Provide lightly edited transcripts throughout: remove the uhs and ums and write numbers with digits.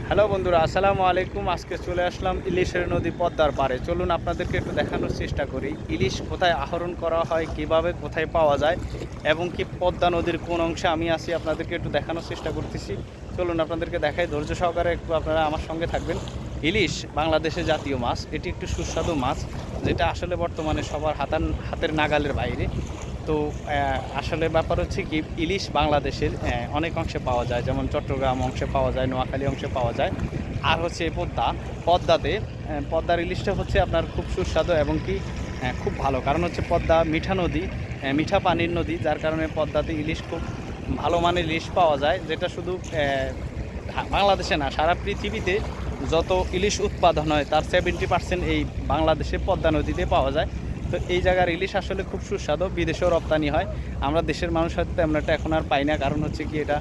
Hello বন্ধুরা, আসসালামু আলাইকুম। আজকে চলে আসলাম ইলিশের নদী পদ্মার পাড়ে। চলুন আপনাদেরকে একটু দেখানোর চেষ্টা করি ইলিশ কোথায় আহরণ করা হয়, কিভাবে কোথায় পাওয়া যায় এবং কি পদ্মা নদীর কোন অংশে আমি আছি আপনাদেরকে একটু দেখানোর চেষ্টা করতেছি। চলুন আপনাদেরকে দেখাই, ধৈর্য সহকারে একটু আপনারা আমার সঙ্গে থাকবেন। ইলিশ বাংলাদেশের জাতীয় মাছ, এটি একটু সুস্বাদু মাছ যেটা আসলে বর্তমানে সবার হাতের নাগালের বাইরে। তো আসলে ব্যাপার হচ্ছে কি, ইলিশ বাংলাদেশের অনেক অংশে পাওয়া যায়, যেমন চট্টগ্রাম অংশে পাওয়া যায়, নোয়াখালী অংশে পাওয়া যায়। আর হচ্ছে পদ্মাতে পদ্মার ইলিশটা হচ্ছে আপনার খুব সুস্বাদু এবং কি খুব ভালো, কারণ হচ্ছে পদ্মা মিঠা নদী, মিঠা পানির নদী, যার কারণে পদ্মাতে ইলিশ খুব ভালো মানের ইলিশ পাওয়া যায়, যেটা শুধু বাংলাদেশে না, সারা পৃথিবীতে যত ইলিশ উৎপাদন হয় তার 70% এই বাংলাদেশে পদ্মা নদীতে পাওয়া যায়। তো এই জায়গার ইলিশ আসলে খুব সুস্বাদু, বিদেশেও রপ্তানি হয়। আমরা দেশের মানুষ হয়তো তেমন একটা এখন আর পাই না, কারণ হচ্ছে কি এটা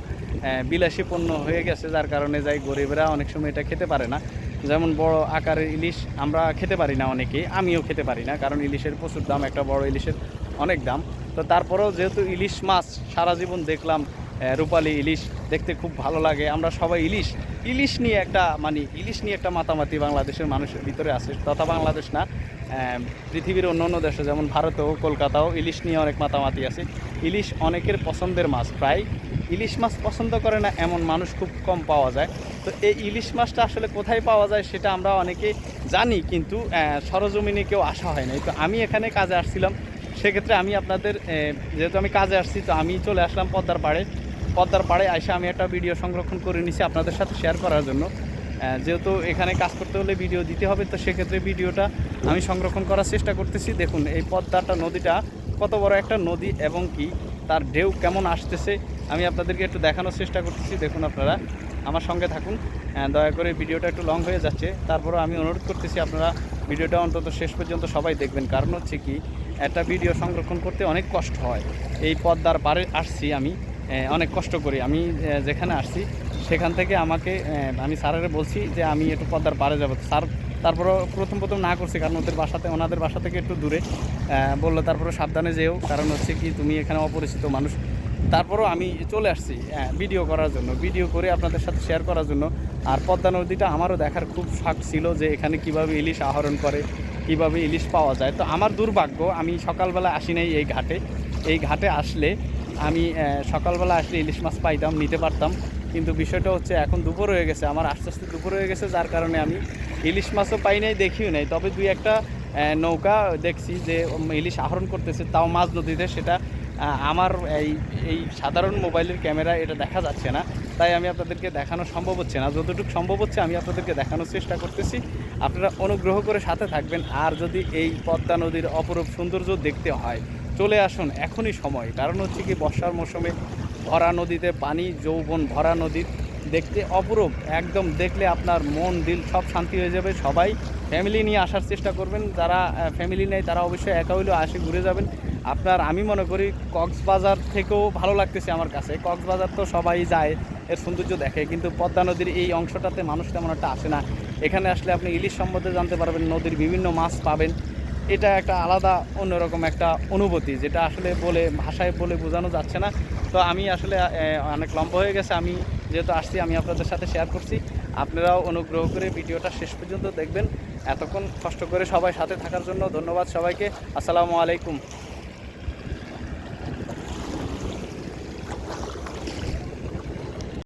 বিলাসী পণ্য হয়ে গেছে, যার কারণে যাই গরিবরা অনেক সময় এটা খেতে পারে না। যেমন বড় আকারের ইলিশ আমরা খেতে পারি না অনেকেই, আমিও খেতে পারি না, কারণ ইলিশের প্রচুর দাম, একটা বড় ইলিশের অনেক দাম। তো তারপরেও যেহেতু ইলিশ মাছ সারা জীবন দেখলাম, রূপালী ইলিশ দেখতে খুব ভালো লাগে। আমরা সবাই ইলিশ ইলিশ নিয়ে একটা ইলিশ নিয়ে একটা মাতামাতি বাংলাদেশের মানুষের ভিতরে আছে, তথা বাংলাদেশ না, পৃথিবীর অন্য অন্য দেশে যেমন ভারতেও, কলকাতাও ইলিশ নিয়ে অনেক মাতামাতি আছে। ইলিশ অনেকের পছন্দের মাছ, প্রায় ইলিশ মাছ পছন্দ করে না এমন মানুষ খুব কম পাওয়া যায়। তো এই ইলিশ মাছটা আসলে কোথায় পাওয়া যায় সেটা আমরা অনেকে জানি, কিন্তু সরজমিনে কেউ আসা হয় নাই। তো আমি এখানে কাজে আসছিলাম, সেক্ষেত্রে আমি আপনাদের যেহেতু আমি কাজে আসছি, তো আমি চলে আসলাম পদ্মার পাড়ে এসে আমি একটা ভিডিও সংরক্ষণ করে নিছি আপনাদের সাথে শেয়ার করার জন্য। যেহেতু এখানে কাজ করতে হলে ভিডিও দিতে হবে, তো সেক্ষেত্রে ভিডিওটা আমি সংরক্ষণ করার চেষ্টা করতেছি। দেখুন এই পদ্মাটা নদীটা কত বড় একটা নদী এবং কি তার ঢেউ কেমন আসতেছে আমি আপনাদেরকে একটু দেখানোর চেষ্টা করতেছি। দেখুন আপনারা আমার সঙ্গে থাকুন, দয়া করে ভিডিওটা একটু লং হয়ে যাচ্ছে, তারপরেও আমি অনুরোধ করতেছি আপনারা ভিডিওটা অন্তত শেষ পর্যন্ত সবাই দেখবেন। কারণ হচ্ছে কি, একটা ভিডিও সংরক্ষণ করতে অনেক কষ্ট হয়। এই পদ্মার পাড়ে আসছি আমি, অনেক কষ্ট করি। আমি যেখানে আসছি সেখান থেকে আমি স্যারের বলছি যে আমি একটু পদ্মার পাড়ে যাবো। স্যার তারপরও প্রথম না করছি, কারণ ওনাদের বাসা থেকে একটু দূরে। বললো তারপরে সাবধানে যেও, কারণ হচ্ছে কি তুমি এখানে অপরিচিত মানুষ। তারপরও আমি চলে আসছি ভিডিও করার জন্য, ভিডিও করে আপনাদের সাথে শেয়ার করার জন্য। আর পদ্মা নদীটা আমারও দেখার খুব শখ ছিল, যে এখানে কিভাবে ইলিশ আহরণ করে, কিভাবে ইলিশ পাওয়া যায়। তো আমার দুর্ভাগ্য, আমি সকালবেলা আসি নাই এই ঘাটে আসলে আমি সকালবেলা আসলে ইলিশ মাছ পাইতাম, নিতে পারতাম। কিন্তু বিষয়টা হচ্ছে এখন দুপুর হয়ে গেছে, আমার আস্তে আস্তে দুপুর হয়ে গেছে, যার কারণে আমি ইলিশ মাছও পাই নাই, দেখিও নাই। তবে দুই একটা নৌকা দেখছি যে ইলিশ আহরণ করতেছে, তাও মাঝ নদীতে। সেটা আমার এই সাধারণ মোবাইলের ক্যামেরা এটা দেখা যাচ্ছে না, তাই আমি আপনাদেরকে দেখানো সম্ভব হচ্ছে না। যতটুকু সম্ভব হচ্ছে আমি আপনাদেরকে দেখানোর চেষ্টা করতেছি। আপনারা অনুগ্রহ করে সাথে থাকবেন। আর যদি এই পদ্মা নদীর অপরূপ সৌন্দর্য দেখতে হয়, চলে আসুন, এখনই সময়। কারণ হচ্ছে কি, বর্ষার মৌসুমে ভরা নদীতে পানি, যৌবন ভরা নদীর দেখতে অপরূপ, একদম দেখলে আপনার মন দিল সব শান্তি হয়ে যাবে। সবাই ফ্যামিলি নিয়ে আসার চেষ্টা করবেন, যারা ফ্যামিলি নেই তারা অবশ্যই একা হইলেও আসে ঘুরে যাবেন। আমি মনে করি কক্সবাজার থেকেও ভালো লাগতেছে আমার কাছে। কক্সবাজার তো সবাই যায়, এর সৌন্দর্য দেখে, কিন্তু পদ্মা নদীর এই অংশটাতে মানুষ তেমন একটা আসে না। এখানে আসলে আপনি ইলিশ সম্বন্ধে জানতে পারবেন, নদীর বিভিন্ন মাছ পাবেন। এটা একটা আলাদা অন্যরকম একটা অনুভূতি, যেটা আসলে ভাষায় বলে বোঝানো যাচ্ছে না। তো আমি আসলে অনেক লম্বা হয়ে গেছে, আমি যেহেতু আসছি আমি আপনাদের সাথে শেয়ার করছি। আপনারাও অনুগ্রহ করে ভিডিওটা শেষ পর্যন্ত দেখবেন। এতক্ষণ কষ্ট করে সবাই সাথে থাকার জন্য ধন্যবাদ সবাইকে। আসসালামু আলাইকুম।